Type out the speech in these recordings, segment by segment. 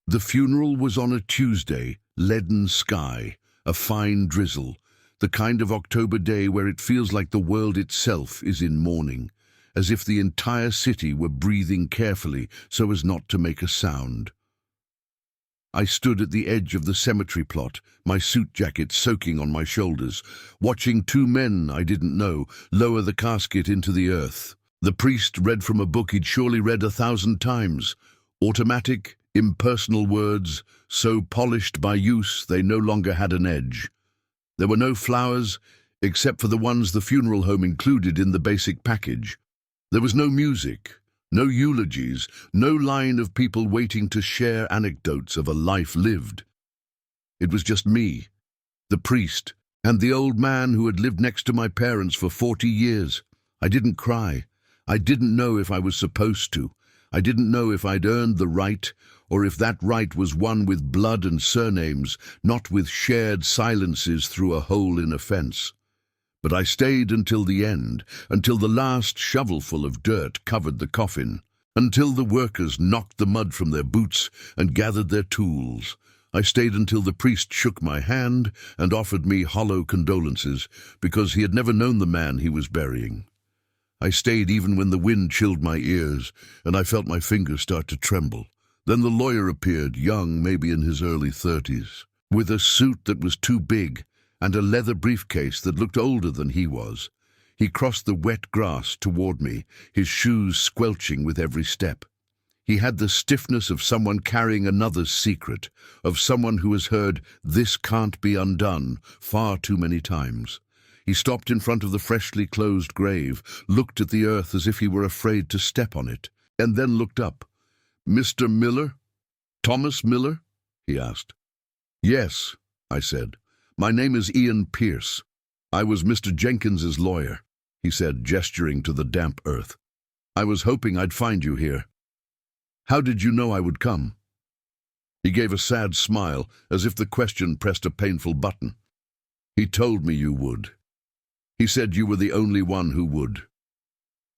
The funeral was on a Tuesday, leaden sky, a fine drizzle, the kind of October day where it feels like the world itself is in mourning, as if the entire city were breathing carefully so as not to make a sound. I stood at the edge of the cemetery plot, my suit jacket soaking on my shoulders, watching two men I didn't know lower the casket into the earth. The priest read from a book he'd surely read 1,000 times, automatic, impersonal words, so polished by use they no longer had an edge. There were no flowers, except for the ones the funeral home included in the basic package. There was no music, no eulogies, no line of people waiting to share anecdotes of a life lived. It was just me, the priest, and the old man who had lived next to my parents for 40 years. I didn't cry. I didn't know if I was supposed to. I didn't know if I'd earned the right, or if that right was won with blood and surnames, not with shared silences through a hole in a fence. But I stayed until the end, until the last shovelful of dirt covered the coffin, until the workers knocked the mud from their boots and gathered their tools. I stayed until the priest shook my hand and offered me hollow condolences, because he had never known the man he was burying. I stayed even when the wind chilled my ears, and I felt my fingers start to tremble. Then the lawyer appeared, young, maybe in his early 30s, with a suit that was too big and a leather briefcase that looked older than he was. He crossed the wet grass toward me, his shoes squelching with every step. He had the stiffness of someone carrying another's secret, of someone who has heard "this can't be undone" far too many times. He stopped in front of the freshly closed grave, looked at the earth as if he were afraid to step on it, and then looked up. "Mr. Miller? Thomas Miller?" he asked. "Yes," I said. "My name is Ian Pierce. I was Mr. Jenkins's lawyer," he said, gesturing to the damp earth. "I was hoping I'd find you here. How did you know I would come?" He gave a sad smile, as if the question pressed a painful button. "He told me you would. He said you were the only one who would."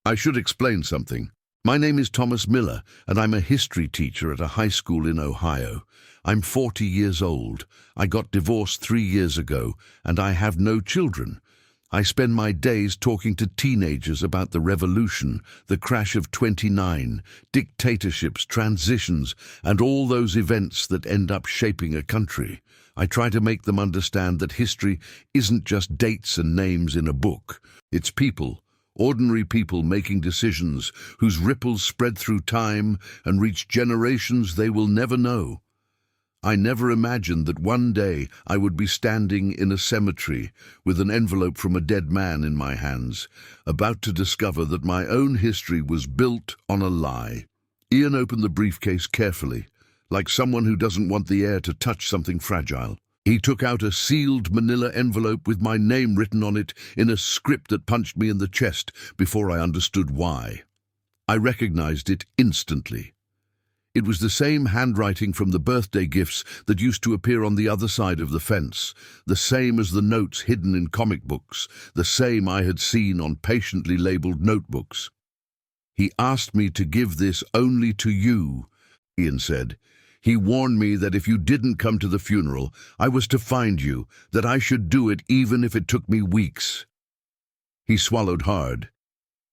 I should explain something. My name is Thomas Miller, and I'm a history teacher at a high school in Ohio. I'm 40 years old. I got divorced 3 years ago, and I have no children. I spend my days talking to teenagers about the revolution, the crash of '29, dictatorships, transitions, and all those events that end up shaping a country. I try to make them understand that history isn't just dates and names in a book. It's people, ordinary people making decisions whose ripples spread through time and reach generations they will never know. I never imagined that one day I would be standing in a cemetery with an envelope from a dead man in my hands, about to discover that my own history was built on a lie. Ian opened the briefcase carefully, like someone who doesn't want the air to touch something fragile. He took out a sealed manila envelope with my name written on it in a script that punched me in the chest before I understood why. I recognized it instantly. It was the same handwriting from the birthday gifts that used to appear on the other side of the fence, the same as the notes hidden in comic books, the same I had seen on patiently labeled notebooks. "He asked me to give this only to you," Ian said. "He warned me that if you didn't come to the funeral, I was to find you, that I should do it even if it took me weeks." He swallowed hard.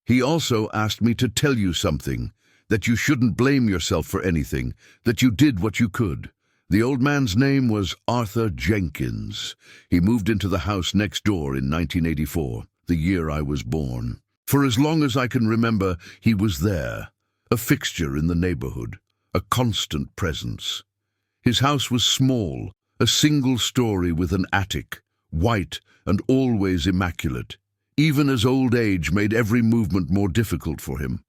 "He also asked me to tell you something, that you shouldn't blame yourself for anything, that you did what you could." The old man's name was Arthur Jenkins. He moved into the house next door in 1984, the year I was born. For as long as I can remember, he was there, a fixture in the neighborhood, a constant presence. His house was small, a single story with an attic, white and always immaculate, even as old age made every movement more difficult for him.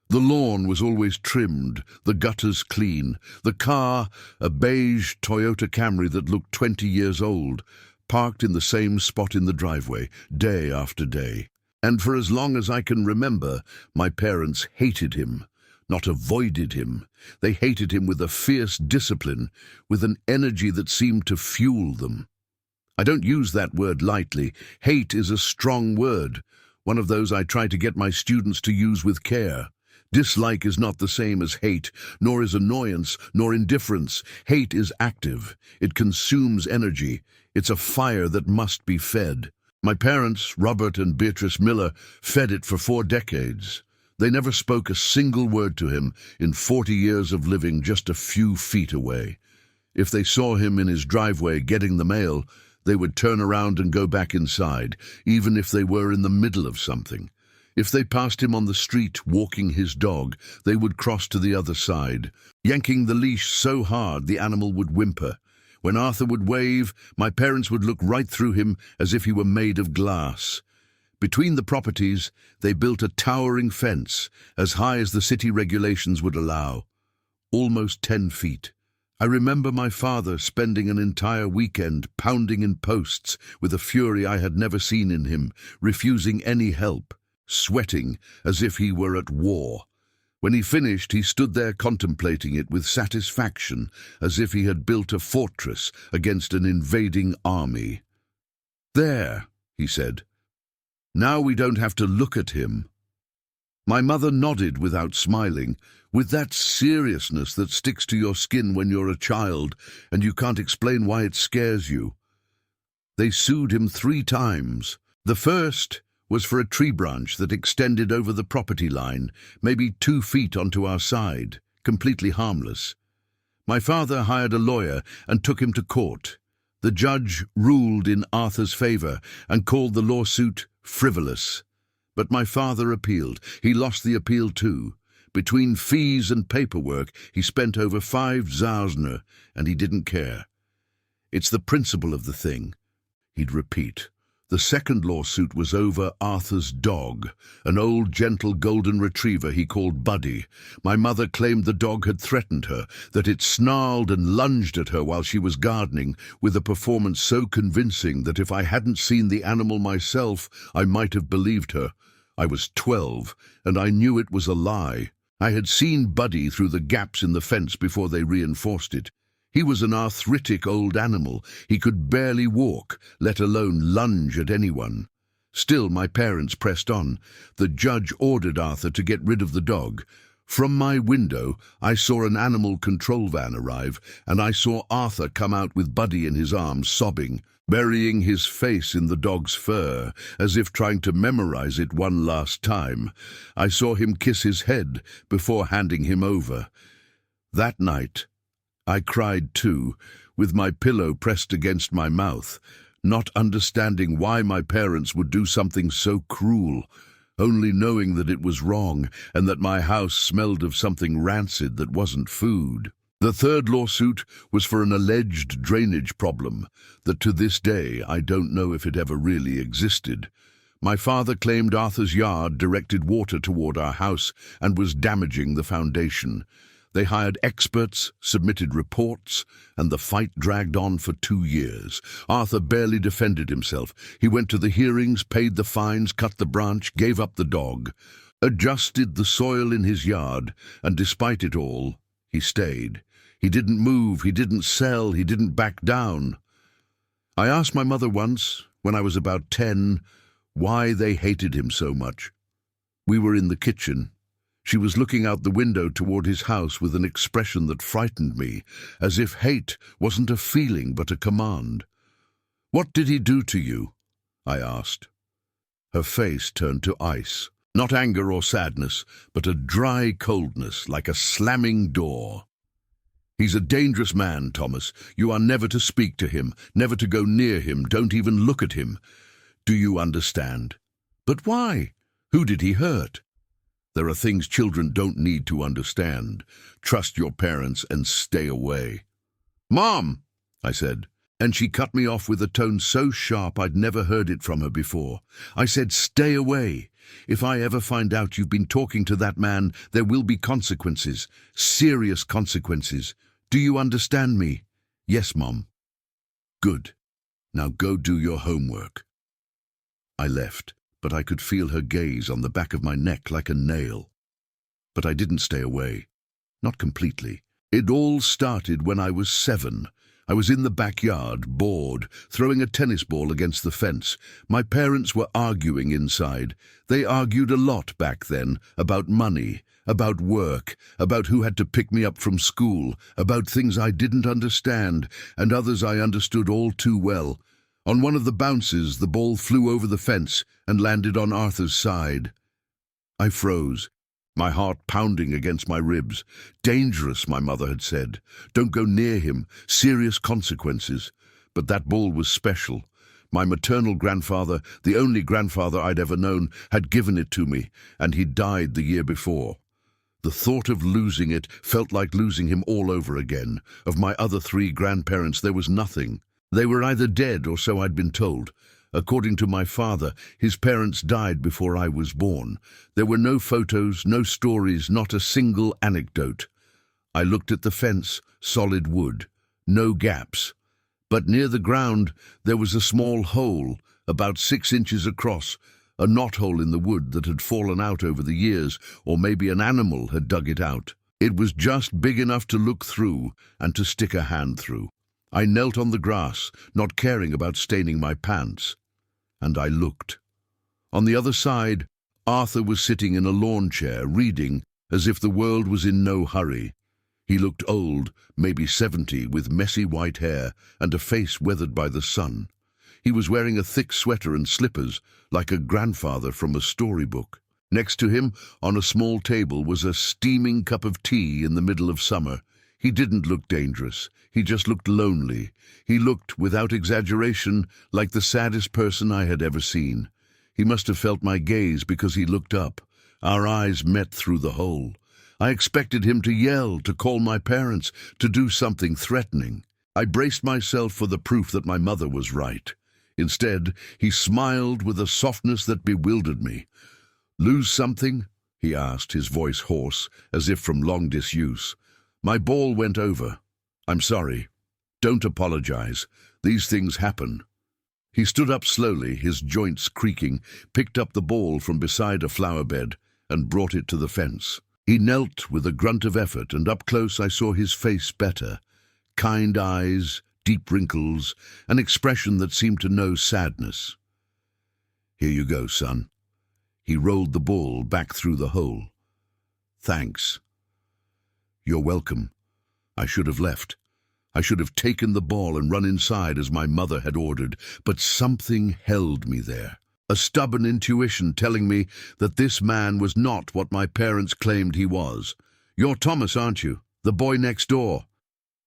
The lawn was always trimmed, the gutters clean, the car, a beige Toyota Camry that looked 20 years old, parked in the same spot in the driveway, day after day. And for as long as I can remember, my parents hated him, not avoided him. They hated him with a fierce discipline, with an energy that seemed to fuel them. I don't use that word lightly. Hate is a strong word, one of those I try to get my students to use with care. Dislike is not the same as hate, nor is annoyance, nor indifference. Hate is active. It consumes energy. It's a fire that must be fed. My parents, Robert and Beatrice Miller, fed it for 4 decades. They never spoke a single word to him in 40 years of living just a few feet away. If they saw him in his driveway getting the mail, they would turn around and go back inside, even if they were in the middle of something. If they passed him on the street walking his dog, they would cross to the other side, yanking the leash so hard the animal would whimper. When Arthur would wave, my parents would look right through him as if he were made of glass. Between the properties, they built a towering fence, as high as the city regulations would allow, almost 10 feet. I remember my father spending an entire weekend pounding in posts with a fury I had never seen in him, refusing any help, sweating as if he were at war. When he finished, he stood there contemplating it with satisfaction, as if he had built a fortress against an invading army. "There," he said. "Now we don't have to look at him." My mother nodded without smiling, with that seriousness that sticks to your skin when you're a child and you can't explain why it scares you. They sued him 3 times. The first was for a tree branch that extended over the property line, maybe 2 feet onto our side, completely harmless. My father hired a lawyer and took him to court. The judge ruled in Arthur's favor and called the lawsuit frivolous. But my father appealed. He lost the appeal too. Between fees and paperwork, he spent over 5,000, and he didn't care. "It's the principle of the thing," he'd repeat. The second lawsuit was over Arthur's dog, an old gentle golden retriever he called Buddy. My mother claimed the dog had threatened her, that it snarled and lunged at her while she was gardening, with a performance so convincing that if I hadn't seen the animal myself, I might have believed her. I was 12, and I knew it was a lie. I had seen Buddy through the gaps in the fence before they reinforced it. He was an arthritic old animal. He could barely walk, let alone lunge at anyone. Still, my parents pressed on. The judge ordered Arthur to get rid of the dog. From my window, I saw an animal control van arrive, and I saw Arthur come out with Buddy in his arms, sobbing, burying his face in the dog's fur, as if trying to memorize it one last time. I saw him kiss his head before handing him over. That night, I cried too, with my pillow pressed against my mouth, not understanding why my parents would do something so cruel, only knowing that it was wrong and that my house smelled of something rancid that wasn't food. The third lawsuit was for an alleged drainage problem that to this day I don't know if it ever really existed. My father claimed Arthur's yard directed water toward our house and was damaging the foundation. They hired experts, submitted reports, and the fight dragged on for 2 years. Arthur barely defended himself. He went to the hearings, paid the fines, cut the branch, gave up the dog, adjusted the soil in his yard, and despite it all, he stayed. He didn't move, he didn't sell, he didn't back down. I asked my mother once, when I was about 10, why they hated him so much. We were in the kitchen. She was looking out the window toward his house with an expression that frightened me, as if hate wasn't a feeling but a command. "What did he do to you?" I asked. Her face turned to ice, not anger or sadness, but a dry coldness like a slamming door. "He's a dangerous man, Thomas. You are never to speak to him, never to go near him, don't even look at him. Do you understand?" "But why? Who did he hurt?" "There are things children don't need to understand. Trust your parents and stay away." "Mom!" I said, and she cut me off with a tone so sharp I'd never heard it from her before. I said, "Stay away. If I ever find out you've been talking to that man, there will be consequences, serious consequences. Do you understand me?" "Yes, Mom." "Good. Now go do your homework." I left, but I could feel her gaze on the back of my neck like a nail. But I didn't stay away. Not completely. It all started when I was 7. I was in the backyard, bored, throwing a tennis ball against the fence. My parents were arguing inside. They argued a lot back then, about money, about work, about who had to pick me up from school, about things I didn't understand, and others I understood all too well. On one of the bounces, the ball flew over the fence and landed on Arthur's side. I froze, my heart pounding against my ribs. Dangerous, my mother had said. Don't go near him, serious consequences. But that ball was special. My maternal grandfather, the only grandfather I'd ever known, had given it to me, and he'd died the year before. The thought of losing it felt like losing him all over again. Of my other 3 grandparents, there was nothing. They were either dead, or so I'd been told. According to my father, his parents died before I was born. There were no photos, no stories, not a single anecdote. I looked at the fence, solid wood, no gaps. But near the ground there was a small hole, about 6 inches across, a knothole in the wood that had fallen out over the years, or maybe an animal had dug it out. It was just big enough to look through and to stick a hand through. I knelt on the grass, not caring about staining my pants. And I looked. On the other side, Arthur was sitting in a lawn chair, reading, as if the world was in no hurry. He looked old, maybe 70, with messy white hair and a face weathered by the sun. He was wearing a thick sweater and slippers, like a grandfather from a storybook. Next to him, on a small table, was a steaming cup of tea in the middle of summer. He didn't look dangerous. He just looked lonely. He looked, without exaggeration, like the saddest person I had ever seen. He must have felt my gaze because he looked up. Our eyes met through the hole. I expected him to yell, to call my parents, to do something threatening. I braced myself for the proof that my mother was right. Instead, he smiled with a softness that bewildered me. "Lose something?" he asked, his voice hoarse, as if from long disuse. "My ball went over. I'm sorry. Don't apologize. These things happen." He stood up slowly, his joints creaking, picked up the ball from beside a flower bed, and brought it to the fence. He knelt with a grunt of effort, and up close I saw his face better. Kind eyes, deep wrinkles, an expression that seemed to know sadness. "Here you go, son." He rolled the ball back through the hole. "Thanks." "You're welcome. I should have left. I should have taken the ball and run inside as my mother had ordered, but something held me there. A stubborn intuition telling me that this man was not what my parents claimed he was. "You're Thomas, aren't you? The boy next door?"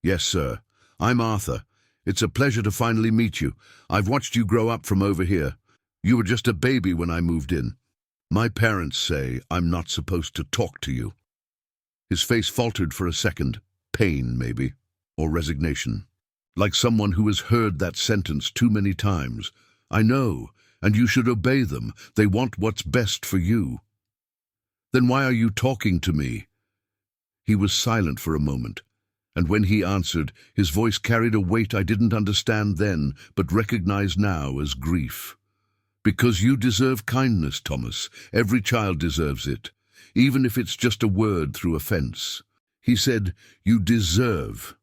"Yes, sir. I'm Arthur. It's a pleasure to finally meet you. I've watched you grow up from over here. You were just a baby when I moved in. My parents say I'm not supposed to talk to you." His face faltered for a second. Pain, maybe, or resignation. Like someone who has heard that sentence too many times. "I know, and you should obey them. They want what's best for you." "Then why are you talking to me?" He was silent for a moment, and when he answered, his voice carried a weight I didn't understand then, but recognize now as grief. "Because you deserve kindness, Thomas. Every child deserves it, even if it's just a word through a fence." He said, "You deserve."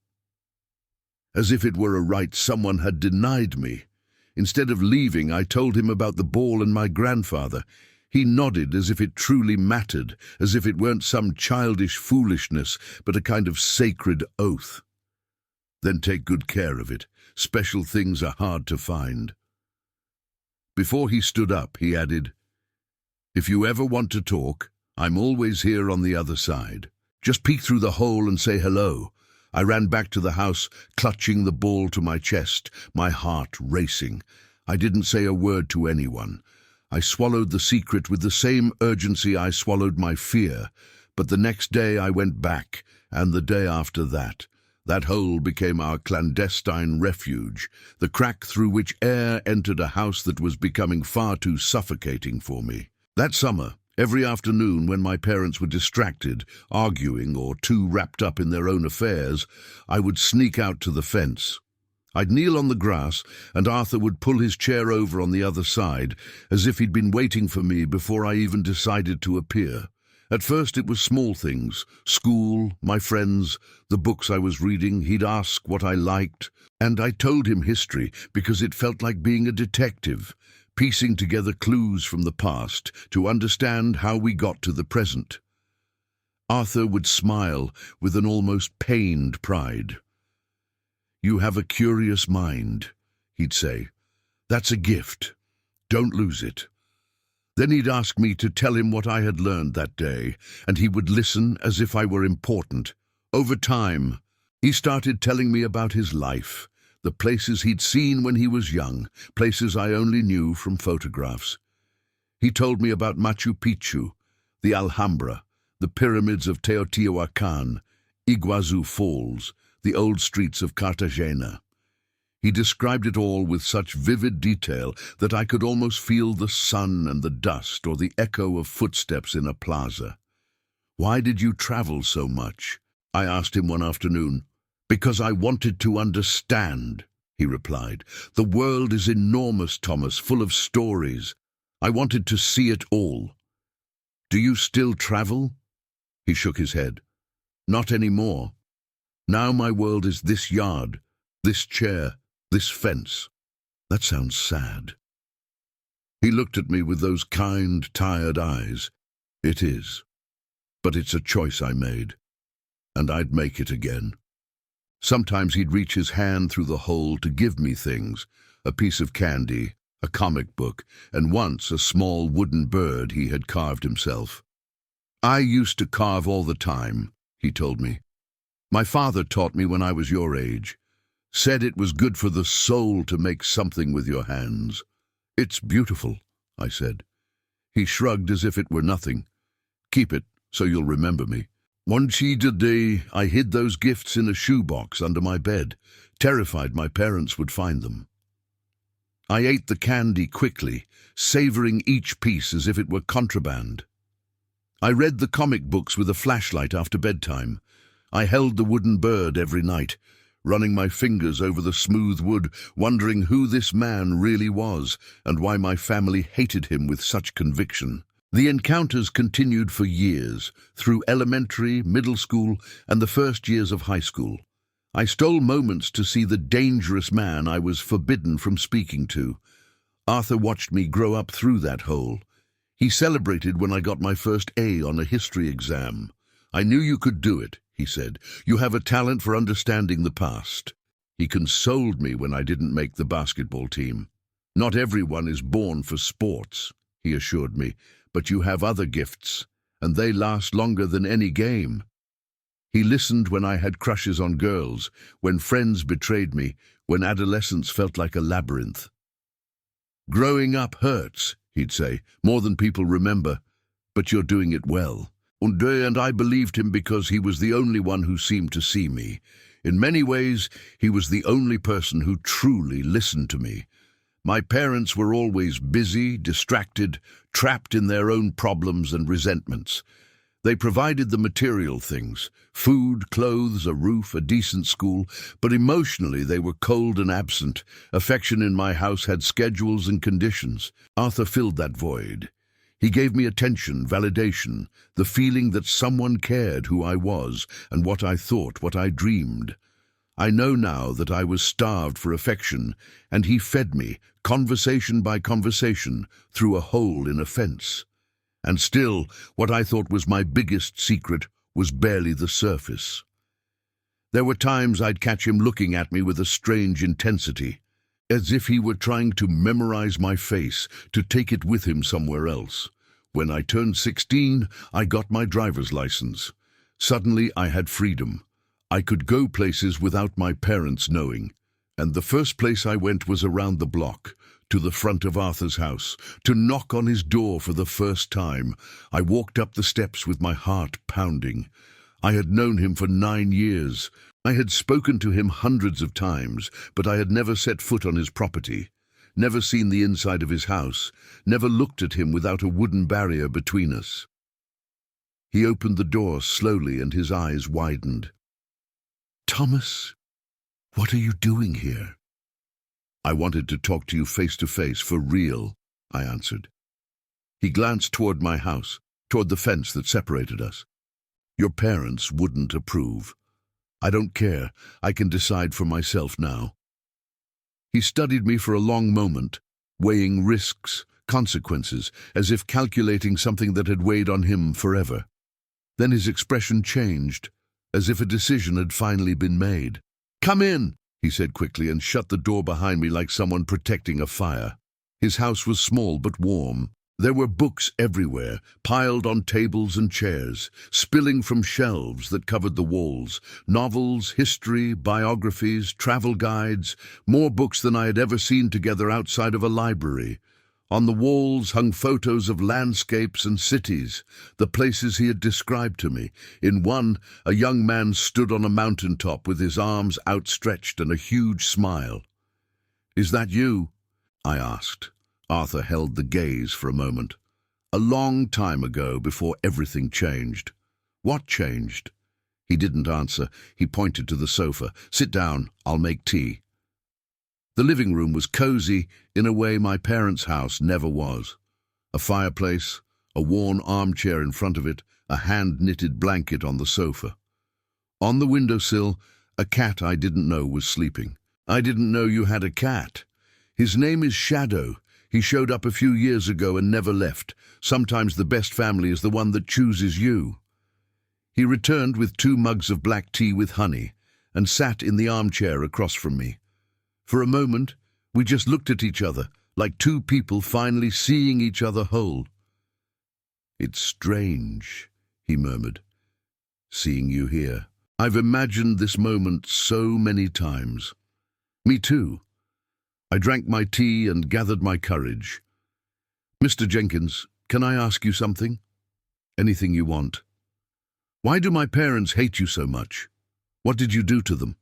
As if it were a right someone had denied me. Instead of leaving, I told him about the ball and my grandfather. He nodded as if it truly mattered, as if it weren't some childish foolishness, but a kind of sacred oath. "Then take good care of it. Special things are hard to find." Before he stood up, he added, "If you ever want to talk, I'm always here on the other side. Just peek through the hole and say hello." I ran back to the house, clutching the ball to my chest, my heart racing. I didn't say a word to anyone. I swallowed the secret with the same urgency I swallowed my fear. But the next day I went back, and the day after that. That hole became our clandestine refuge, the crack through which air entered a house that was becoming far too suffocating for me. That summer, every afternoon when my parents were distracted, arguing, or too wrapped up in their own affairs, I would sneak out to the fence. I'd kneel on the grass, and Arthur would pull his chair over on the other side, as if he'd been waiting for me before I even decided to appear. At first it was small things, school, my friends, the books I was reading. He'd ask what I liked, and I told him history because it felt like being a detective, piecing together clues from the past to understand how we got to the present. Arthur would smile with an almost pained pride. "You have a curious mind," he'd say. "That's a gift. Don't lose it." Then he'd ask me to tell him what I had learned that day, and he would listen as if I were important. Over time, he started telling me about his life, the places he'd seen when he was young, places I only knew from photographs. He told me about Machu Picchu, the Alhambra, the pyramids of Teotihuacan, Iguazu Falls, the old streets of Cartagena. He described it all with such vivid detail that I could almost feel the sun and the dust or the echo of footsteps in a plaza. "Why did you travel so much?" I asked him one afternoon. "Because I wanted to understand," he replied. "The world is enormous, Thomas, full of stories. I wanted to see it all." "Do you still travel?" He shook his head. "Not anymore. Now my world is this yard, this chair, this fence." "That sounds sad." He looked at me with those kind, tired eyes. "It is. But it's a choice I made. And I'd make it again." Sometimes he'd reach his hand through the hole to give me things, a piece of candy, a comic book, and once a small wooden bird he had carved himself. "I used to carve all the time," he told me. "My father taught me when I was your age. Said it was good for the soul to make something with your hands." "It's beautiful," I said. He shrugged as if it were nothing. "Keep it, so you'll remember me." One cheated day, I hid those gifts in a shoebox under my bed, terrified my parents would find them. I ate the candy quickly, savoring each piece as if it were contraband. I read the comic books with a flashlight after bedtime. I held the wooden bird every night, running my fingers over the smooth wood, wondering who this man really was and why my family hated him with such conviction. The encounters continued for years, through elementary, middle school, and the first years of high school. I stole moments to see the dangerous man I was forbidden from speaking to. Arthur watched me grow up through that hole. He celebrated when I got my first A on a history exam. "I knew you could do it," he said. "You have a talent for understanding the past." He consoled me when I didn't make the basketball team. "Not everyone is born for sports," he assured me, "but you have other gifts, and they last longer than any game." He listened when I had crushes on girls, when friends betrayed me, when adolescence felt like a labyrinth. "Growing up hurts," he'd say, "more than people remember, but you're doing it well." And I believed him because he was the only one who seemed to see me. In many ways, he was the only person who truly listened to me. My parents were always busy, distracted, trapped in their own problems and resentments. They provided the material things, food, clothes, a roof, a decent school, but emotionally they were cold and absent. Affection in my house had schedules and conditions. Arthur filled that void. He gave me attention, validation, the feeling that someone cared who I was and what I thought, what I dreamed. I know now that I was starved for affection, and he fed me, conversation by conversation, through a hole in a fence. And still, what I thought was my biggest secret was barely the surface. There were times I'd catch him looking at me with a strange intensity, as if he were trying to memorize my face, to take it with him somewhere else. When I turned 16, I got my driver's license. Suddenly, I had freedom. I could go places without my parents knowing. And the first place I went was around the block, to the front of Arthur's house, to knock on his door for the first time. I walked up the steps with my heart pounding. I had known him for 9 years. I had spoken to him hundreds of times, but I had never set foot on his property, never seen the inside of his house, never looked at him without a wooden barrier between us. He opened the door slowly and his eyes widened. "Thomas, what are you doing here?" "I wanted to talk to you face to face, for real," I answered. He glanced toward my house. toward the fence that separated us. Your parents wouldn't approve. I don't care. I can decide for myself now. He studied me for a long moment, weighing risks, consequences, as if calculating something that had weighed on him forever. Then his expression changed, as if a decision had finally been made. "Come in," he said quickly, and shut the door behind me like someone protecting a fire. His house was small but warm. There were books everywhere, piled on tables and chairs, spilling from shelves that covered the walls. Novels, history, biographies, travel guides, more books than I had ever seen together outside of a library. On the walls hung photos of landscapes and cities, the places he had described to me. In one, a young man stood on a mountaintop with his arms outstretched and a huge smile. "Is that you?" I asked. Arthur held the gaze for a moment. "A long time ago, before everything changed." "What changed?" He didn't answer. He pointed to the sofa. "Sit down, I'll make tea." The living room was cozy in a way my parents' house never was. A fireplace, a worn armchair in front of it, a hand-knitted blanket on the sofa. On the windowsill, a cat I didn't know was sleeping. "I didn't know you had a cat. His name is Shadow. He showed up a few years ago and never left. Sometimes the best family is the one that chooses you." He returned with 2 mugs of black tea with honey and sat in the armchair across from me. For a moment, we just looked at each other, like 2 people finally seeing each other whole. "It's strange," he murmured, "seeing you here. I've imagined this moment so many times." "Me too." I drank my tea and gathered my courage. "Mr. Jenkins, can I ask you something?" "Anything you want." "Why do my parents hate you so much? What did you do to them?"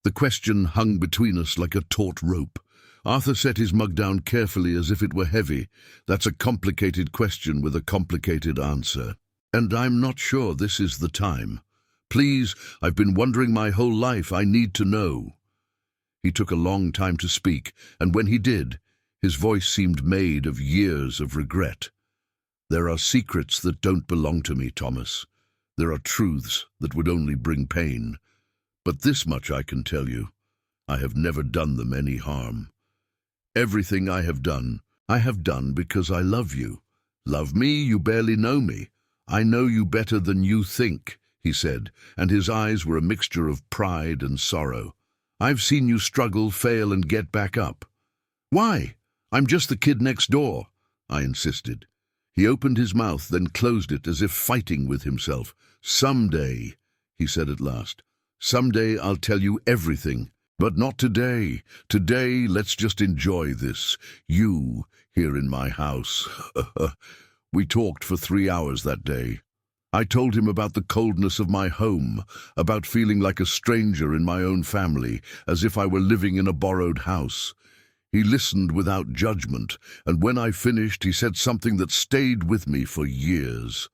The question hung between us like a taut rope. Arthur set his mug down carefully as if it were heavy. "That's a complicated question with a complicated answer. And I'm not sure this is the time. Please, I've been wondering my whole life. I need to know." He took a long time to speak, and when he did, his voice seemed made of years of regret. "There are secrets that don't belong to me, Thomas. There are truths that would only bring pain. But this much I can tell you. I have never done them any harm. Everything I have done because I love you." "Love me? You barely know me." "I know you better than you think," he said, and his eyes were a mixture of pride and sorrow. "I've seen you struggle, fail, and get back up." "Why? I'm just the kid next door," I insisted. He opened his mouth, then closed it as if fighting with himself. "Someday," he said at last. "Someday I'll tell you everything, but not today. Today, let's just enjoy this. You, here in my house." We talked for 3 hours that day. I told him about the coldness of my home, about feeling like a stranger in my own family, as if I were living in a borrowed house. He listened without judgment, and when I finished, he said something that stayed with me for years.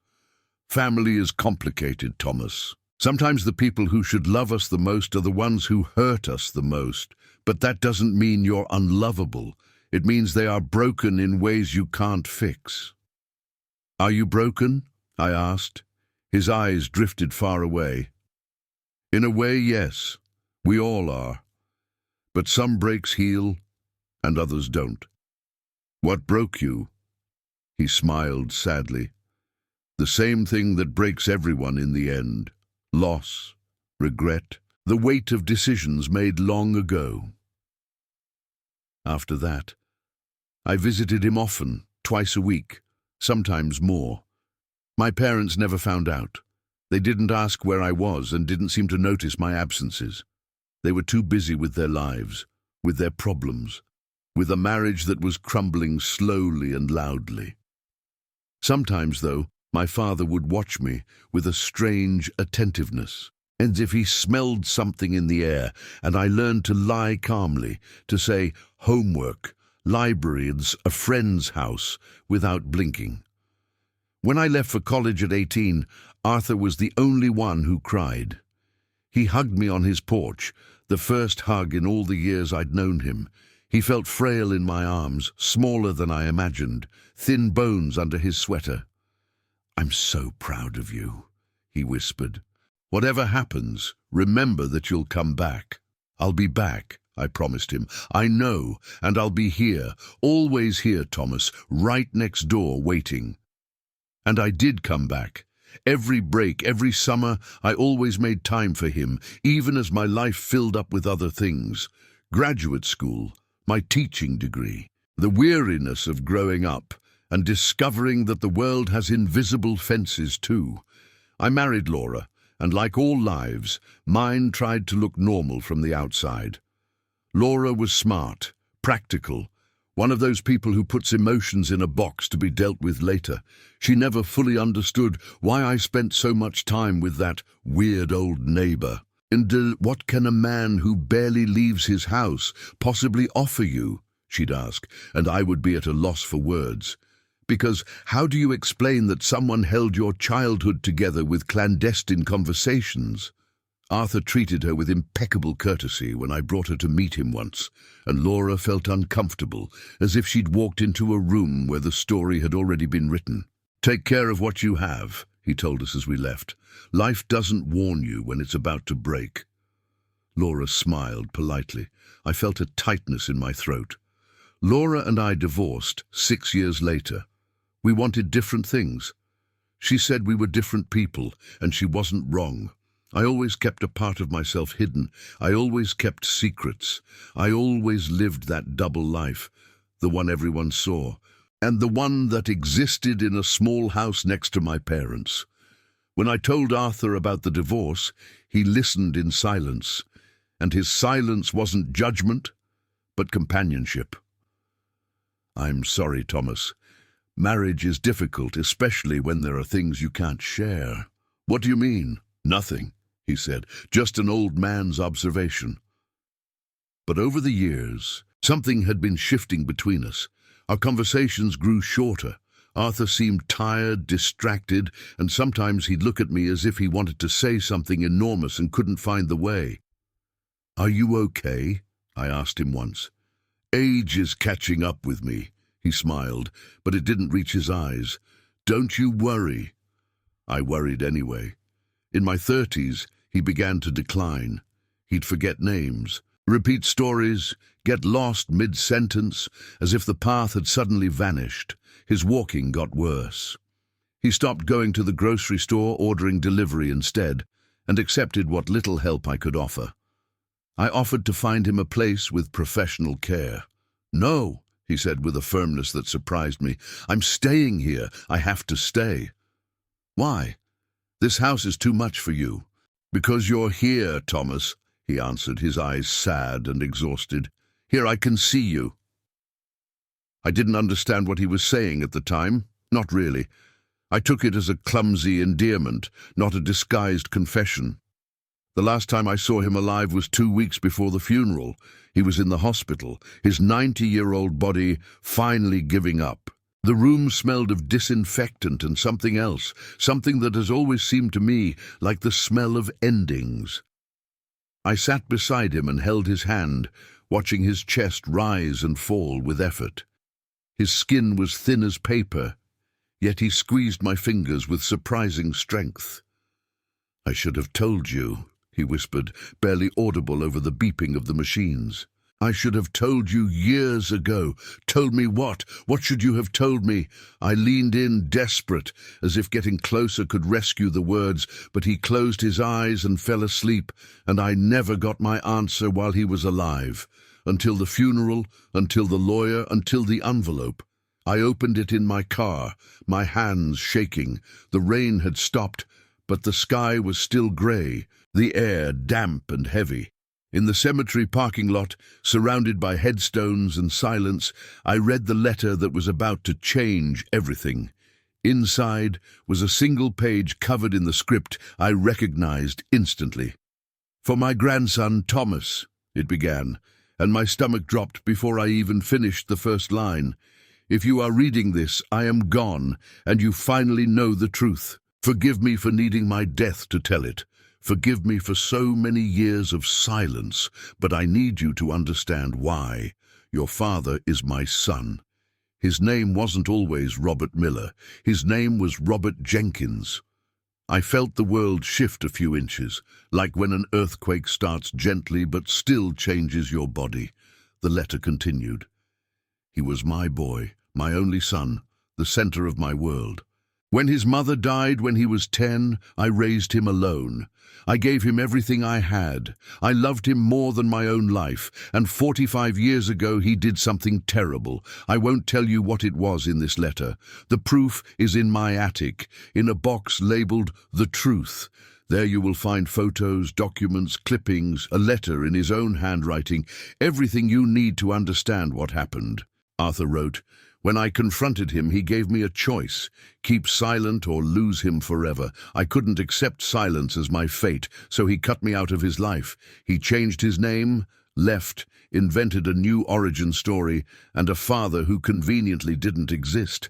"Family is complicated, Thomas. Sometimes the people who should love us the most are the ones who hurt us the most, but that doesn't mean you're unlovable. It means they are broken in ways you can't fix." "Are you broken?" I asked. His eyes drifted far away. "In a way, yes. We all are. But some breaks heal, and others don't." "What broke you?" He smiled sadly. "The same thing that breaks everyone in the end. Loss, regret, the weight of decisions made long ago." After that, I visited him often, twice a week, sometimes more. My parents never found out. They didn't ask where I was and didn't seem to notice my absences. They were too busy with their lives, with their problems, with a marriage that was crumbling slowly and loudly. Sometimes, though, my father would watch me with a strange attentiveness, as if he smelled something in the air, and I learned to lie calmly, to say homework, library, and a friend's house without blinking. When I left for college at 18, Arthur was the only one who cried. He hugged me on his porch, the first hug in all the years I'd known him. He felt frail in my arms, smaller than I imagined, thin bones under his sweater. "I'm so proud of you," he whispered. "Whatever happens, remember that you'll come back." "I'll be back," I promised him. "I know, and I'll be here, always here, Thomas, right next door, waiting." And I did come back. Every break, every summer, I always made time for him, even as my life filled up with other things. Graduate school, my teaching degree, the weariness of growing up, and discovering that the world has invisible fences too. I married Laura, and like all lives, mine tried to look normal from the outside. Laura was smart, practical, one of those people who puts emotions in a box to be dealt with later. She never fully understood why I spent so much time with that weird old neighbor. And what can a man who barely leaves his house possibly offer you? She'd ask, and I would be at a loss for words. Because how do you explain that someone held your childhood together with clandestine conversations? Arthur treated her with impeccable courtesy when I brought her to meet him once, and Laura felt uncomfortable, as if she'd walked into a room where the story had already been written. "Take care of what you have," he told us as we left. "Life doesn't warn you when it's about to break." Laura smiled politely. I felt a tightness in my throat. Laura and I divorced 6 years later. We wanted different things. She said we were different people, and she wasn't wrong. I always kept a part of myself hidden. I always kept secrets. I always lived that double life, the one everyone saw, and the one that existed in a small house next to my parents. When I told Arthur about the divorce, he listened in silence, and his silence wasn't judgment, but companionship. "I'm sorry, Thomas. Marriage is difficult, especially when there are things you can't share." "What do you mean?" "Nothing," he said, "just an old man's observation." But over the years, something had been shifting between us. Our conversations grew shorter. Arthur seemed tired, distracted, and sometimes he'd look at me as if he wanted to say something enormous and couldn't find the way. "Are you okay?" I asked him once. "Age is catching up with me," he smiled, but it didn't reach his eyes. "Don't you worry." I worried anyway. In my 30s, he began to decline. He'd forget names, repeat stories, get lost mid-sentence, as if the path had suddenly vanished. His walking got worse. He stopped going to the grocery store, ordering delivery instead, and accepted what little help I could offer. I offered to find him a place with professional care. "No," he said with a firmness that surprised me. "I'm staying here. I have to stay." "Why? This house is too much for you." "Because you're here, Thomas," he answered, his eyes sad and exhausted. "Here I can see you." I didn't understand what he was saying at the time. Not really. I took it as a clumsy endearment, not a disguised confession. The last time I saw him alive was 2 weeks before the funeral. He was in the hospital, his 90-year-old body finally giving up. The room smelled of disinfectant and something else, something that has always seemed to me like the smell of endings. I sat beside him and held his hand, watching his chest rise and fall with effort. His skin was thin as paper, yet he squeezed my fingers with surprising strength. "I should have told you," he whispered, barely audible over the beeping of the machines. "I should have told you years ago." "Told me what? What should you have told me?" I leaned in, desperate, as if getting closer could rescue the words, but he closed his eyes and fell asleep, and I never got my answer while he was alive. Until the funeral, until the lawyer, until the envelope. I opened it in my car, my hands shaking. The rain had stopped, but the sky was still grey, the air damp and heavy. In the cemetery parking lot, surrounded by headstones and silence, I read the letter that was about to change everything. Inside was a single page covered in the script I recognized instantly. "For my grandson, Thomas," it began, and my stomach dropped before I even finished the first line. "If you are reading this, I am gone, and you finally know the truth. Forgive me for needing my death to tell it. Forgive me for so many years of silence, but I need you to understand why. Your father is my son. His name wasn't always Robert Miller. His name was Robert Jenkins. I felt the world shift a few inches, like when an earthquake starts gently but still changes your body. The letter continued. He was my boy, my only son, the center of my world. When his mother died when he was 10, I raised him alone. I gave him everything I had. I loved him more than my own life, and 45 years ago he did something terrible. I won't tell you what it was in this letter. The proof is in my attic, in a box labeled The Truth. There you will find photos, documents, clippings, a letter in his own handwriting, everything you need to understand what happened. Arthur wrote, "When I confronted him, he gave me a choice. Keep silent or lose him forever. I couldn't accept silence as my fate, so he cut me out of his life. He changed his name, left, invented a new origin story, and a father who conveniently didn't exist.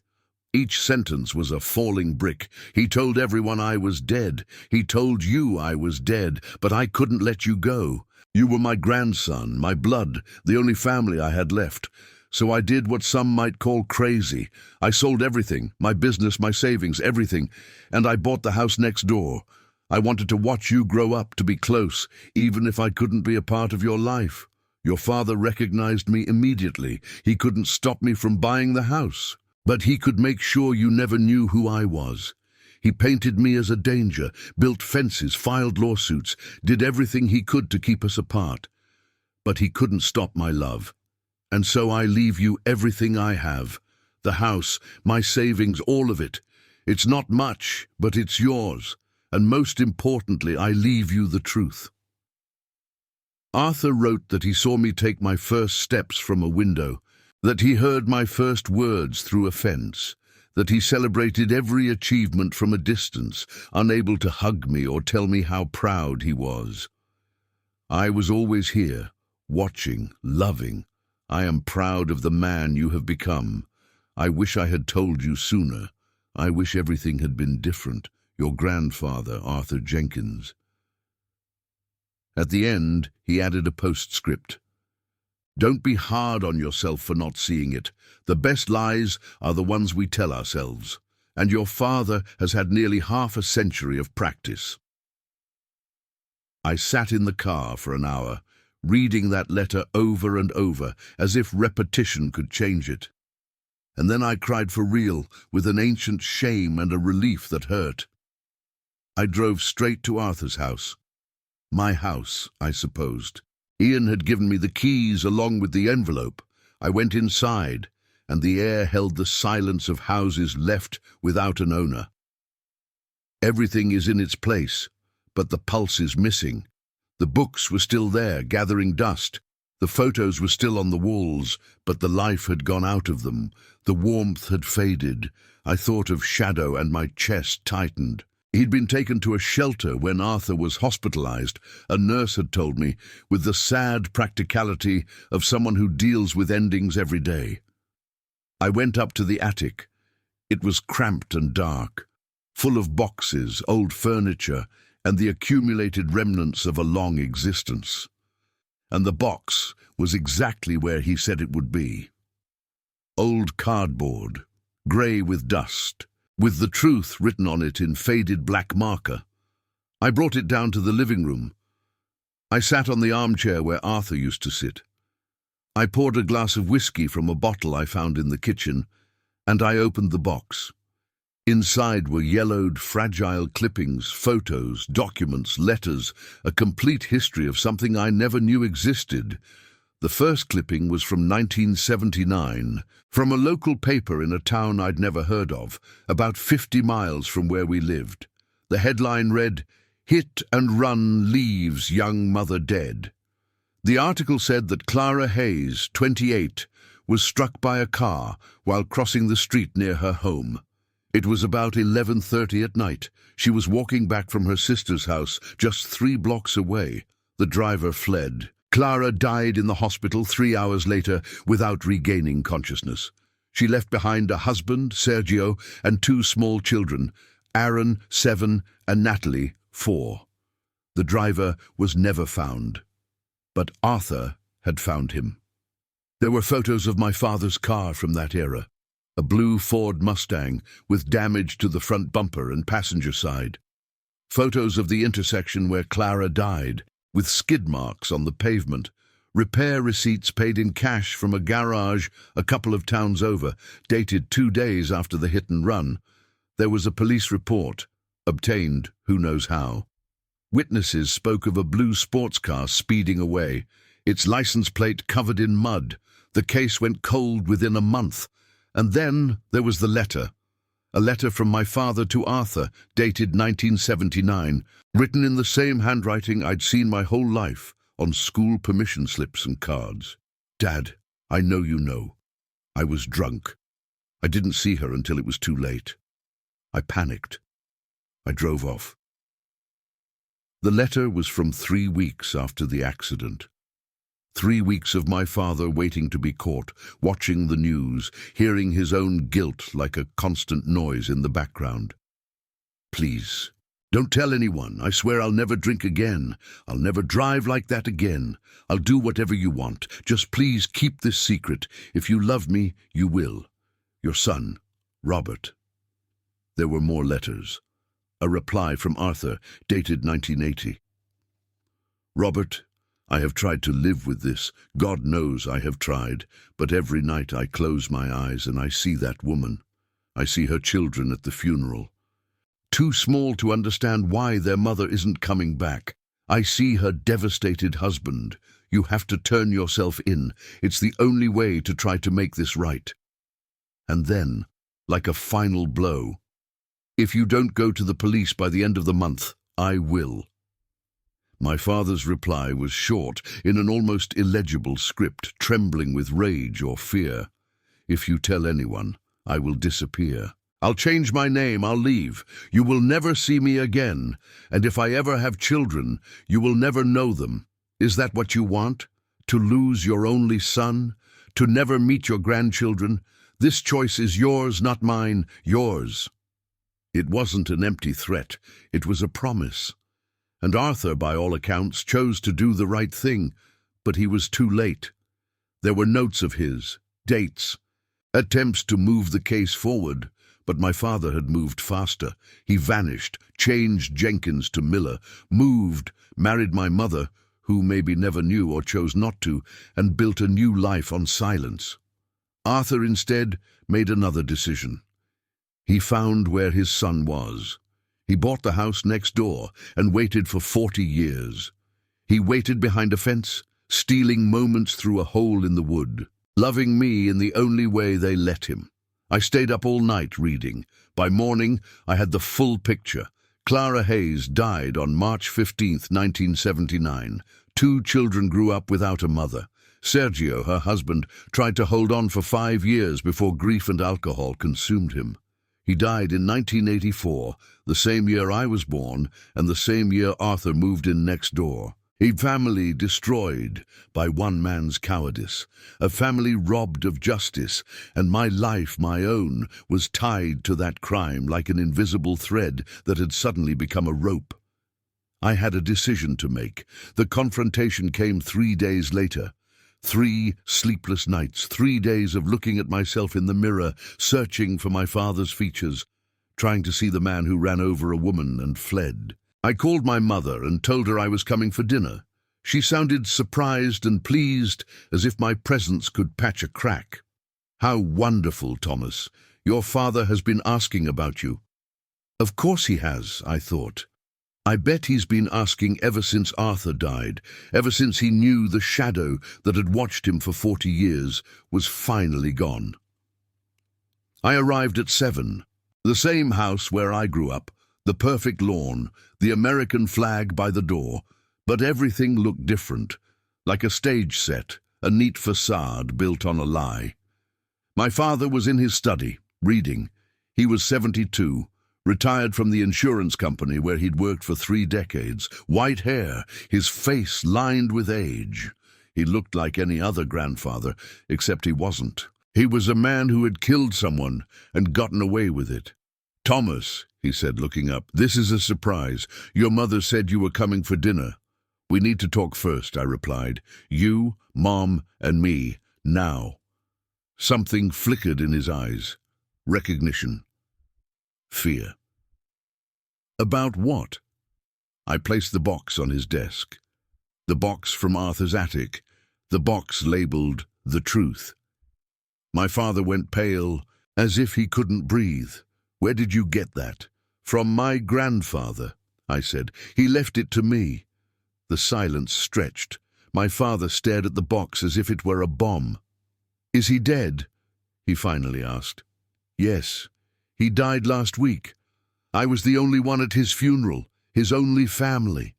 Each sentence was a falling brick. He told everyone I was dead. He told you I was dead, but I couldn't let you go. You were my grandson, my blood, the only family I had left. So I did what some might call crazy. I sold everything, my business, my savings, everything, and I bought the house next door. I wanted to watch you grow up, to be close, even if I couldn't be a part of your life. Your father recognized me immediately. He couldn't stop me from buying the house, but he could make sure you never knew who I was. He painted me as a danger, built fences, filed lawsuits, did everything he could to keep us apart. But he couldn't stop my love. And so I leave you everything I have. The house, my savings, all of it. It's not much, but it's yours. And most importantly, I leave you the truth." Arthur wrote that he saw me take my first steps from a window, that he heard my first words through a fence, that he celebrated every achievement from a distance, unable to hug me or tell me how proud he was. I was always here, watching, loving. I am proud of the man you have become. I wish I had told you sooner. I wish everything had been different. Your grandfather, Arthur Jenkins. At the end, he added a postscript. "Don't be hard on yourself for not seeing it. The best lies are the ones we tell ourselves. And your father has had nearly half a century of practice." I sat in the car for an hour, reading that letter over and over, as if repetition could change it. And then I cried for real, with an ancient shame and a relief that hurt. I drove straight to Arthur's house. My house, I supposed. Ian had given me the keys along with the envelope. I went inside, and the air held the silence of houses left without an owner. Everything is in its place, but the pulse is missing. The books were still there, gathering dust. The photos were still on the walls, but the life had gone out of them. The warmth had faded. I thought of Shadow and my chest tightened. He'd been taken to a shelter when Arthur was hospitalized, a nurse had told me, with the sad practicality of someone who deals with endings every day. I went up to the attic. It was cramped and dark, full of boxes, old furniture, and the accumulated remnants of a long existence. And the box was exactly where he said it would be. Old cardboard, grey with dust, with the truth written on it in faded black marker. I brought it down to the living room. I sat on the armchair where Arthur used to sit. I poured a glass of whiskey from a bottle I found in the kitchen, and I opened the box. Inside were yellowed, fragile clippings, photos, documents, letters, a complete history of something I never knew existed. The first clipping was from 1979, from a local paper in a town I'd never heard of, about 50 miles from where we lived. The headline read, "Hit and Run Leaves Young Mother Dead." The article said that Clara Hayes, 28, was struck by a car while crossing the street near her home. It was about 11:30 at night. She was walking back from her sister's house, just 3 blocks away. The driver fled. Clara died in the hospital 3 hours later without regaining consciousness. She left behind a husband, Sergio, and 2 small children, Aaron, 7, and Natalie, 4. The driver was never found, but Arthur had found him. There were photos of my father's car from that era. a blue Ford Mustang with damage to the front bumper and passenger side. Photos of the intersection where Clara died, with skid marks on the pavement. Repair receipts paid in cash from a garage a couple of towns over, dated 2 days after the hit and run. There was a police report, obtained who knows how. Witnesses spoke of a blue sports car speeding away, its license plate covered in mud. The case went cold within a month. And then there was the letter. A letter from my father to Arthur, dated 1979, written in the same handwriting I'd seen my whole life on school permission slips and cards. Dad, I know you know. I was drunk. I didn't see her until it was too late. I panicked. I drove off. The letter was from 3 weeks after the accident. 3 weeks of my father waiting to be caught, watching the news, hearing his own guilt like a constant noise in the background. Please, don't tell anyone. I swear I'll never drink again. I'll never drive like that again. I'll do whatever you want. Just please keep this secret. If you love me, you will. Your son, Robert. There were more letters. A reply from Arthur, dated 1980. Robert, I have tried to live with this. God knows I have tried. But every night I close my eyes and I see that woman. I see her children at the funeral. Too small to understand why their mother isn't coming back. I see her devastated husband. You have to turn yourself in. It's the only way to try to make this right. And then, like a final blow, if you don't go to the police by the end of the month, I will. My father's reply was short, in an almost illegible script, trembling with rage or fear. If you tell anyone, I will disappear. I'll change my name, I'll leave. You will never see me again. And if I ever have children, you will never know them. Is that what you want? To lose your only son? To never meet your grandchildren? This choice is yours, not mine, yours. It wasn't an empty threat, it was a promise. And Arthur, by all accounts, chose to do the right thing, but he was too late. There were notes of his, dates, attempts to move the case forward, but my father had moved faster. He vanished, changed Jenkins to Miller, moved, married my mother, who maybe never knew or chose not to, and built a new life on silence. Arthur instead made another decision. He found where his son was. He bought the house next door and waited for 40 years. He waited behind a fence, stealing moments through a hole in the wood, loving me in the only way they let him. I stayed up all night reading. By morning, I had the full picture. Clara Hayes died on March 15, 1979. 2 children grew up without a mother. Sergio, her husband, tried to hold on for 5 years before grief and alcohol consumed him. He died in 1984, the same year I was born, and the same year Arthur moved in next door. A family destroyed by one man's cowardice, a family robbed of justice, and my life, my own, was tied to that crime like an invisible thread that had suddenly become a rope. I had a decision to make. The confrontation came 3 days later. 3 sleepless nights, 3 days of looking at myself in the mirror, searching for my father's features, trying to see the man who ran over a woman and fled. I called my mother and told her I was coming for dinner. She sounded surprised and pleased, as if my presence could patch a crack. How wonderful, Thomas. Your father has been asking about you. Of course he has, I thought. I bet he's been asking ever since Arthur died, ever since he knew the shadow that had watched him for 40 years was finally gone. I arrived at 7, the same house where I grew up, the perfect lawn, the American flag by the door, but everything looked different, like a stage set, a neat facade built on a lie. My father was in his study, reading. He was 72. Retired from the insurance company where he'd worked for 3 decades, white hair, his face lined with age. He looked like any other grandfather, except he wasn't. He was a man who had killed someone and gotten away with it. Thomas, he said, looking up, this is a surprise. Your mother said you were coming for dinner. We need to talk first, I replied. You, Mom, and me, now. Something flickered in his eyes. recognition, fear. About what? I placed the box on his desk. The box from Arthur's attic, the box labeled The Truth. My father went pale, as if he couldn't breathe. Where did you get that? From my grandfather, I said. He left it to me. The silence stretched. My father stared at the box as if it were a bomb. Is he dead? He finally asked. Yes. He died last week. I was the only one at his funeral, his only family.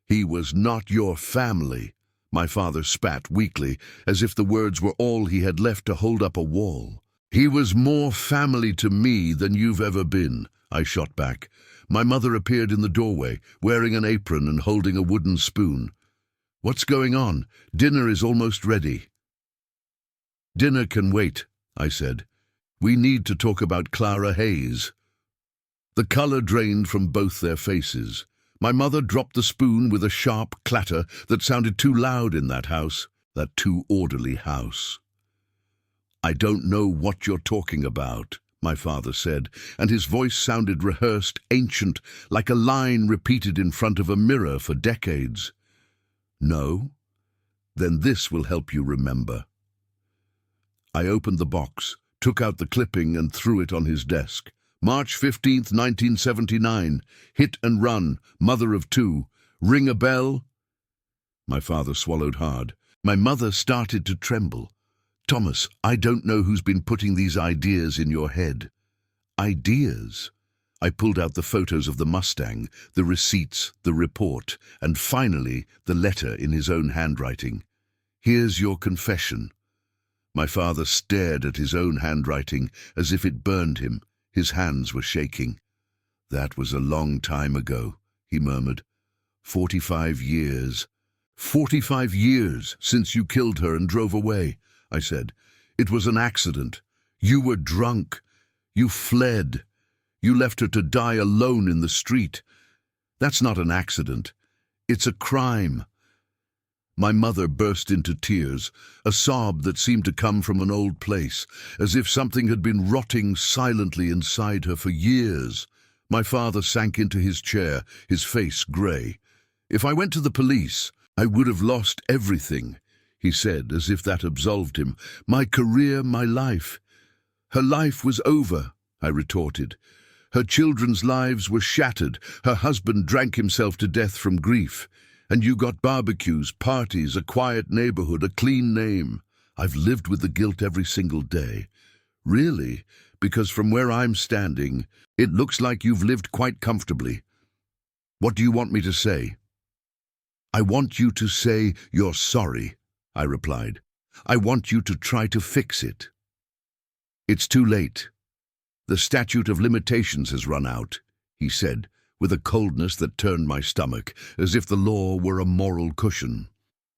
He was not your family, my father spat weakly, as if the words were all he had left to hold up a wall. He was more family to me than you've ever been, I shot back. My mother appeared in the doorway, wearing an apron and holding a wooden spoon. What's going on? Dinner is almost ready. Dinner can wait, I said. We need to talk about Clara Hayes. The color drained from both their faces. My mother dropped the spoon with a sharp clatter that sounded too loud in that house, that too orderly house. I don't know what you're talking about, my father said, and his voice sounded rehearsed, ancient, like a line repeated in front of a mirror for decades. No? Then this will help you remember. I opened the box, took out the clipping and threw it on his desk. March 15th, 1979. Hit and run, mother of two. Ring a bell? My father swallowed hard. My mother started to tremble. Thomas, I don't know who's been putting these ideas in your head. Ideas? I pulled out the photos of the Mustang, the receipts, the report, and finally the letter in his own handwriting. Here's your confession. My father stared at his own handwriting as if it burned him. His hands were shaking. That was a long time ago, he murmured. 45 years. 45 years since you killed her and drove away, I said. It was an accident. You were drunk. You fled. You left her to die alone in the street. That's not an accident. It's a crime. My mother burst into tears, a sob that seemed to come from an old place, as if something had been rotting silently inside her for years. My father sank into his chair, his face grey. If I went to the police, I would have lost everything, he said, as if that absolved him. My career, my life. Her life was over, I retorted. Her children's lives were shattered. Her husband drank himself to death from grief. And you got barbecues, parties, a quiet neighborhood, a clean name. I've lived with the guilt every single day. Really, because from where I'm standing, it looks like you've lived quite comfortably. What do you want me to say? I want you to say you're sorry, I replied. I want you to try to fix it. It's too late. The statute of limitations has run out, he said, with a coldness that turned my stomach, as if the law were a moral cushion.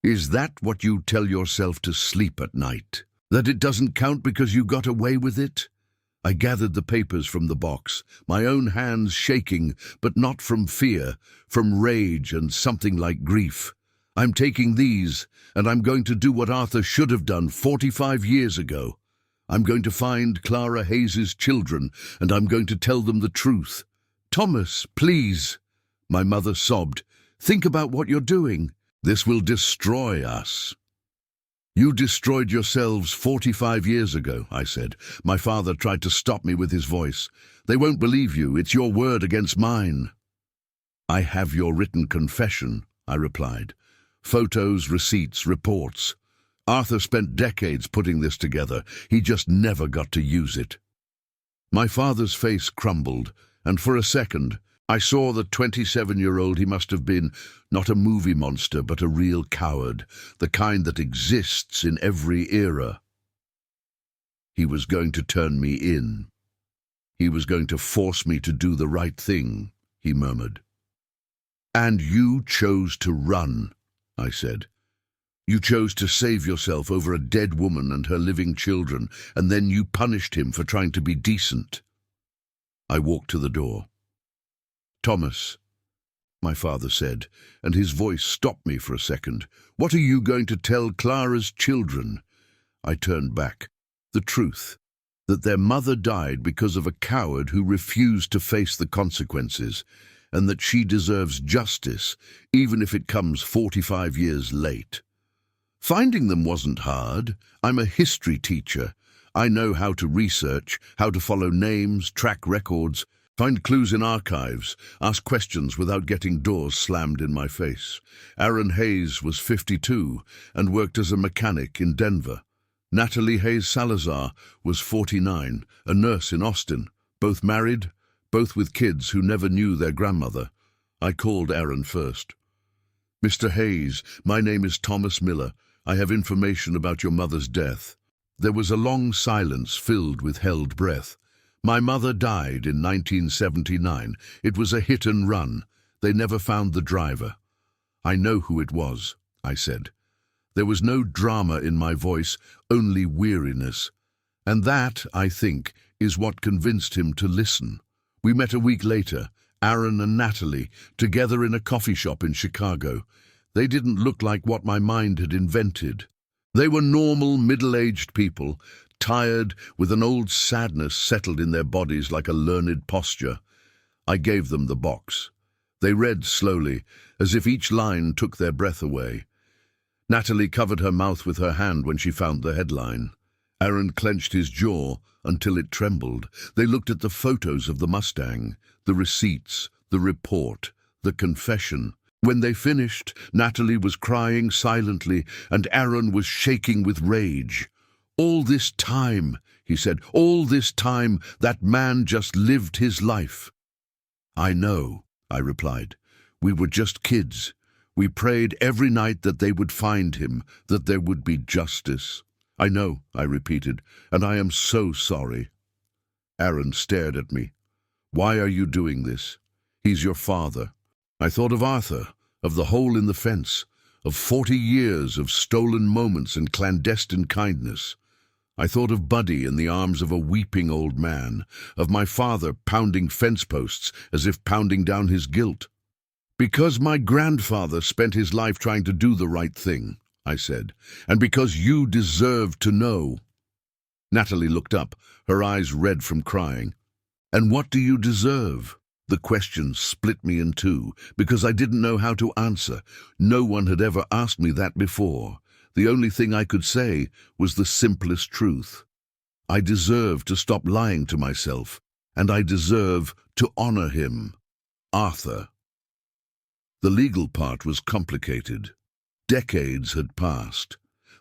Is that what you tell yourself to sleep at night? That it doesn't count because you got away with it? I gathered the papers from the box, my own hands shaking, but not from fear, from rage and something like grief. I'm taking these, and I'm going to do what Arthur should have done 45 years ago. I'm going to find Clara Hayes' children, and I'm going to tell them the truth. Thomas, please, my mother sobbed. Think about what you're doing. This will destroy us. You destroyed yourselves 45 years ago, I said. My father tried to stop me with his voice. They won't believe you. It's your word against mine. I have your written confession, I replied. Photos, receipts, reports. Arthur spent decades putting this together. He just never got to use it. My father's face crumbled, and for a second, I saw the 27-year-old he must have been, not a movie monster, but a real coward, the kind that exists in every era. He was going to turn me in. He was going to force me to do the right thing, he murmured. And you chose to run, I said. You chose to save yourself over a dead woman and her living children, and then you punished him for trying to be decent. I walked to the door. Thomas, my father said, and his voice stopped me for a second. What are you going to tell Clara's children? I turned back. The truth. that their mother died because of a coward who refused to face the consequences, and that she deserves justice, even if it comes 45 years late. Finding them wasn't hard. I'm a history teacher. I know how to research, how to follow names, track records, find clues in archives, ask questions without getting doors slammed in my face. Aaron Hayes was 52 and worked as a mechanic in Denver. Natalie Hayes Salazar was 49, a nurse in Austin, both married, both with kids who never knew their grandmother. I called Aaron first. "Mr. Hayes, my name is Thomas Miller. I have information about your mother's death." There was a long silence filled with held breath. "My mother died in 1979. It was a hit and run. They never found the driver." "I know who it was," I said. There was no drama in my voice, only weariness. And that, I think, is what convinced him to listen. We met a week later, Aaron and Natalie, together in a coffee shop in Chicago. They didn't look like what my mind had invented. They were normal, middle-aged people, tired, with an old sadness settled in their bodies like a learned posture. I gave them the box. They read slowly, as if each line took their breath away. Natalie covered her mouth with her hand when she found the headline. Aaron clenched his jaw until it trembled. They looked at the photos of the Mustang, the receipts, the report, the confession. When they finished, Natalie was crying silently, and Aaron was shaking with rage. "All this time," he said, "all this time, that man just lived his life." "I know," I replied. "We were just kids. We prayed every night that they would find him, that there would be justice." "I know," I repeated, "and I am so sorry." Aaron stared at me. "Why are you doing this? He's your father." I thought of Arthur, of the hole in the fence, of 40 years of stolen moments and clandestine kindness. I thought of Buddy in the arms of a weeping old man, of my father pounding fence posts as if pounding down his guilt. "Because my grandfather spent his life trying to do the right thing," I said, "and because you deserve to know." Natalie looked up, her eyes red from crying. "And what do you deserve?" The question split me in two, because I didn't know how to answer. No one had ever asked me that before. The only thing I could say was the simplest truth. I deserve to stop lying to myself, and I deserve to honor him. Arthur. The legal part was complicated. Decades had passed.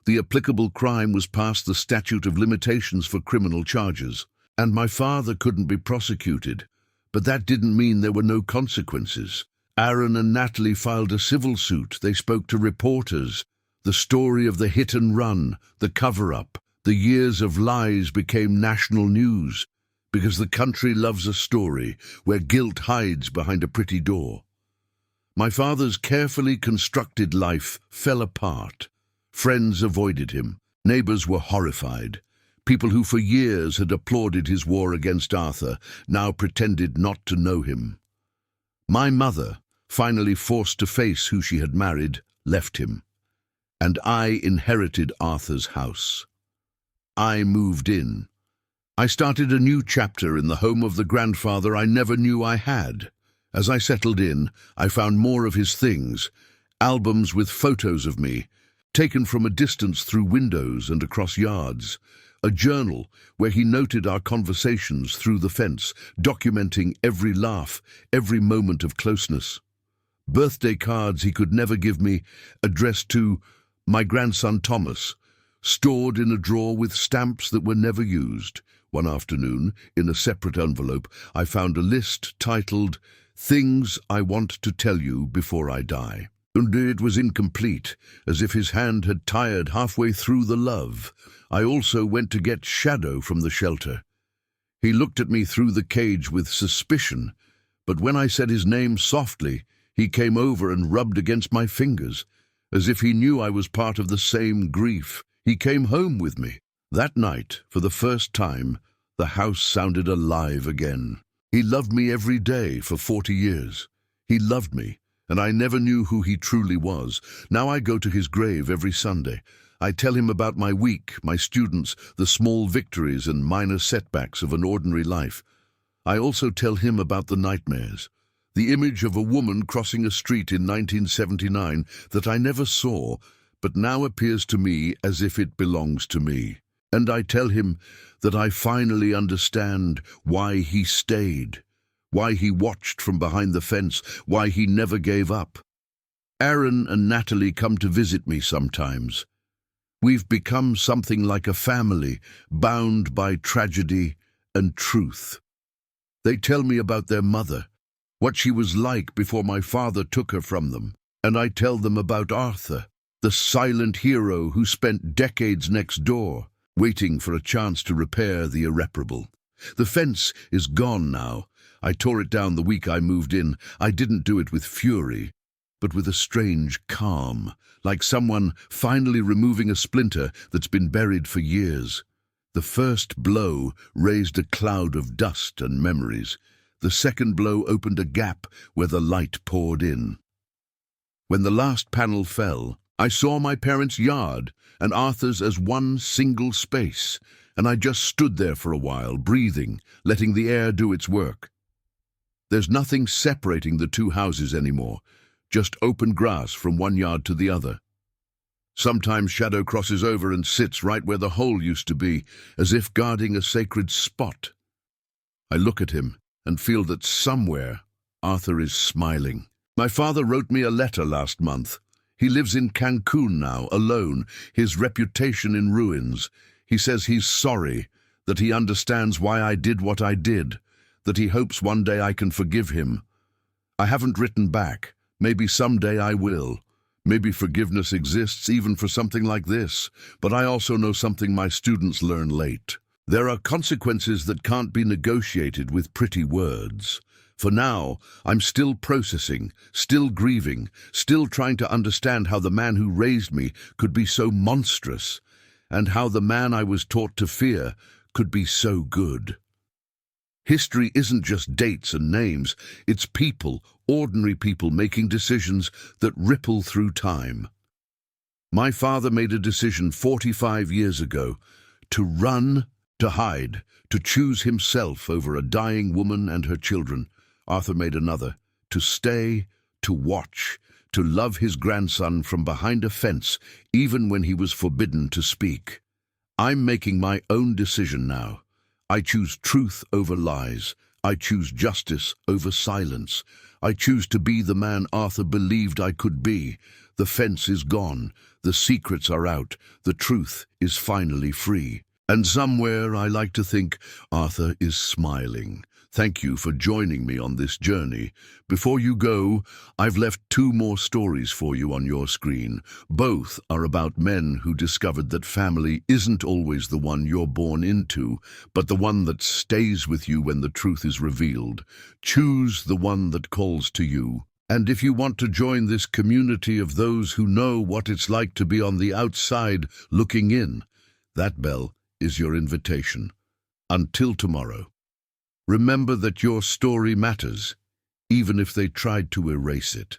The applicable crime was past the statute of limitations for criminal charges, and my father couldn't be prosecuted. But that didn't mean there were no consequences. Aaron and Natalie filed a civil suit. They spoke to reporters. The story of the hit and run, the cover-up, the years of lies became national news, because the country loves a story where guilt hides behind a pretty door. My father's carefully constructed life fell apart. Friends avoided him. Neighbors were horrified. People who for years had applauded his war against Arthur now pretended not to know him. My mother, finally forced to face who she had married, left him. And I inherited Arthur's house. I moved in. I started a new chapter in the home of the grandfather I never knew I had. As I settled in, I found more of his things, albums with photos of me, taken from a distance through windows and across yards, a journal where he noted our conversations through the fence, documenting every laugh, every moment of closeness. Birthday cards he could never give me, addressed to my grandson Thomas, stored in a drawer with stamps that were never used. One afternoon, in a separate envelope, I found a list titled, "Things I Want to Tell You Before I Die." And it was incomplete, as if his hand had tired halfway through the love. I also went to get Shadow from the shelter. He looked at me through the cage with suspicion, but when I said his name softly, he came over and rubbed against my fingers, as if he knew I was part of the same grief. He came home with me. That night, for the first time, the house sounded alive again. He loved me every day for 40 years. He loved me, and I never knew who he truly was. Now I go to his grave every Sunday. I tell him about my week, my students, the small victories and minor setbacks of an ordinary life. I also tell him about the nightmares. The image of a woman crossing a street in 1979 that I never saw, but now appears to me as if it belongs to me. And I tell him that I finally understand why he stayed, why he watched from behind the fence, why he never gave up. Aaron and Natalie come to visit me sometimes. We've become something like a family, bound by tragedy and truth. They tell me about their mother, what she was like before my father took her from them, and I tell them about Arthur, the silent hero who spent decades next door, waiting for a chance to repair the irreparable. The fence is gone now. I tore it down the week I moved in. I didn't do it with fury, but with a strange calm, like someone finally removing a splinter that's been buried for years. The first blow raised a cloud of dust and memories. The second blow opened a gap where the light poured in. When the last panel fell, I saw my parents' yard and Arthur's as one single space, and I just stood there for a while, breathing, letting the air do its work. There's nothing separating the two houses anymore, just open grass from one yard to the other. Sometimes Shadow crosses over and sits right where the hole used to be, as if guarding a sacred spot. I look at him and feel that somewhere Arthur is smiling. My father wrote me a letter last month. He lives in Cancun now, alone, his reputation in ruins. He says he's sorry, that he understands why I did what I did, that he hopes one day I can forgive him. I haven't written back. Maybe someday I will. Maybe forgiveness exists even for something like this, but I also know something my students learn late. There are consequences that can't be negotiated with pretty words. For now, I'm still processing, still grieving, still trying to understand how the man who raised me could be so monstrous, and how the man I was taught to fear could be so good. History isn't just dates and names, it's people, ordinary people making decisions that ripple through time. My father made a decision 45 years ago to run, to hide, to choose himself over a dying woman and her children. Arthur made another, to stay, to watch, to love his grandson from behind a fence, even when he was forbidden to speak. I'm making my own decision now. I choose truth over lies. I choose justice over silence. I choose to be the man Arthur believed I could be. The fence is gone. The secrets are out. The truth is finally free. And somewhere I like to think Arthur is smiling. Thank you for joining me on this journey. Before you go, I've left 2 more stories for you on your screen. Both are about men who discovered that family isn't always the one you're born into, but the one that stays with you when the truth is revealed. Choose the one that calls to you. And if you want to join this community of those who know what it's like to be on the outside looking in, that bell is your invitation. Until tomorrow. Remember that your story matters, even if they tried to erase it.